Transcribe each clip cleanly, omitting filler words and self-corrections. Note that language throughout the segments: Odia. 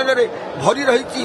ନୟନରେ ଭରି ରହିଛି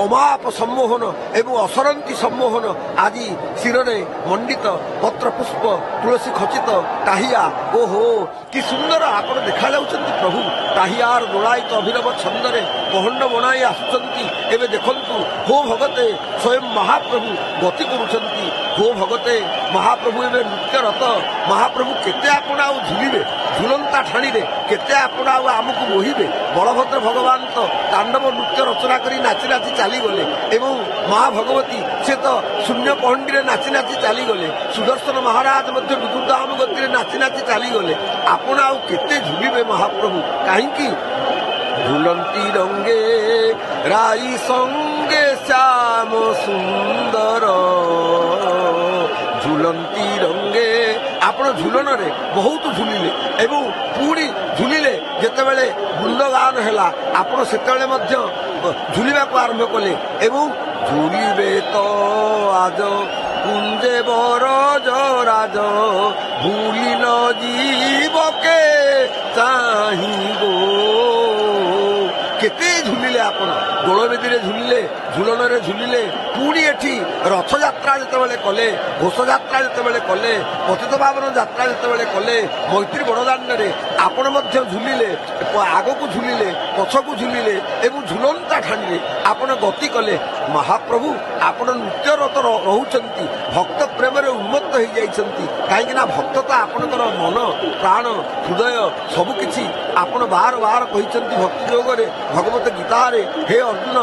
ଅମାପ ସମ୍ମୋହନ ଏବଂ ଅସରନ୍ତି ସମ୍ମୋହନ। ଆଜି ଶିରରେ ମଣ୍ଡିତ ପତ୍ର ପୁଷ୍ପ ତୁଳସୀ ଖଚିତ ଟାହିଆ। ଓହୋ କି ସୁନ୍ଦର ଆପଣ ଦେଖାଯାଉଛନ୍ତି ପ୍ରଭୁ। ଟାହିଆର ଦୋଳାୟିତ ଅଭିନବ ଛନ୍ଦରେ ପହଣ୍ଡ ବଣାଇ ଆସୁଛନ୍ତି। ଏବେ ଦେଖନ୍ତୁ ହୋ ଭଗତେ ସ୍ୱୟଂ ମହାପ୍ରଭୁ ଗତି କରୁଛନ୍ତି। ହୋ ଭଗତେ ମହାପ୍ରଭୁ ଏବେ ନୃତ୍ୟରତ। ମହାପ୍ରଭୁ କେତେ ଆପଣ ଆଉ ଝୁଲିବେ ଝୁଲନ୍ତା ଠାଣିରେ, କେତେ ଆପଣ ଆଉ ଆମକୁ ବୋହିବେ। ବଳଭଦ୍ର ଭଗବାନ ତ ତାଣ୍ଡବ ନୃତ୍ୟ ରଚନା କରି ନାଚି ନାଚି ଚାଲିଗଲେ ଏବଂ ମା ଭଗବତୀ ସେ ତ ଶୂନ୍ୟ ପହଣ୍ଡିରେ ନାଚି ନାଚି ଚାଲିଗଲେ। ସୁଦର୍ଶନ ମହାରାଜ ମଧ୍ୟ ବିଦ୍ୟୁଦାମ ଗତିରେ ନାଚି ନାଚି ଚାଲିଗଲେ। ଆପଣ ଆଉ କେତେ ଝୁଲିବେ ମହାପ୍ରଭୁ? କାହିଁକି ঝুলন্তি রঙ্গে রাই সঙ্গে শ্যাম সুন্দর ঝুলন্তি রঙ্গে। ଆପଣ ଝୁଲଣରେ ବହୁତ ଝୁଲିଲେ ଏବଂ ପୁଣି ଝୁଲିଲେ ଯେତେବେଳେ ବୃନ୍ଦଗାନ ହେଲା ଆପଣ ସେତେବେଳେ ମଧ୍ୟ ଝୁଲିବାକୁ ଆରମ୍ଭ କଲେ ଏବଂ ঝুলিবে তো আজ কুঞ্জে বরজ রাজ ভুলি ন জীবকে চাহিব। কেতে ঝুলিলে ଆପଣ ଦୋଳବେଦୀରେ ଝୁଲିଲେ, ଝୁଲଣରେ ଝୁଲିଲେ, ପୁଣି ଏଠି ରଥଯାତ୍ରା ଯେତେବେଳେ କଲେ, ଘୋଷଯାତ୍ରା ଯେତେବେଳେ କଲେ, ପତିତ ପାବନ ଯାତ୍ରା ଯେତେବେଳେ କଲେ, ମୈତ୍ରୀ ବଡ଼ଦାଣ୍ଡରେ ଆପଣ ମଧ୍ୟ ଝୁଲିଲେ, ଆଗକୁ ଝୁଲିଲେ, ପଛକୁ ଝୁଲିଲେ ଏବଂ ଝୁଲନ୍ତା ଠାଣିରେ ଆପଣ ଗତି କଲେ। ମହାପ୍ରଭୁ ଆପଣ ନୃତ୍ୟରତ ରହୁଛନ୍ତି, ଭକ୍ତ ପ୍ରେମରେ ଉନ୍ମତ୍ତ ହେଇଯାଇଛନ୍ତି। କାହିଁକି ନା ଭକ୍ତ ତ ଆପଣଙ୍କର ମନ ପ୍ରାଣ ହୃଦୟ ସବୁକିଛି। ଆପଣ ବାର ବାର କହିଛନ୍ତି ଭକ୍ତି ଯୋଗରେ ଭଗବତ ଗୀତାରେ, ହେ ଅର୍ଜୁନ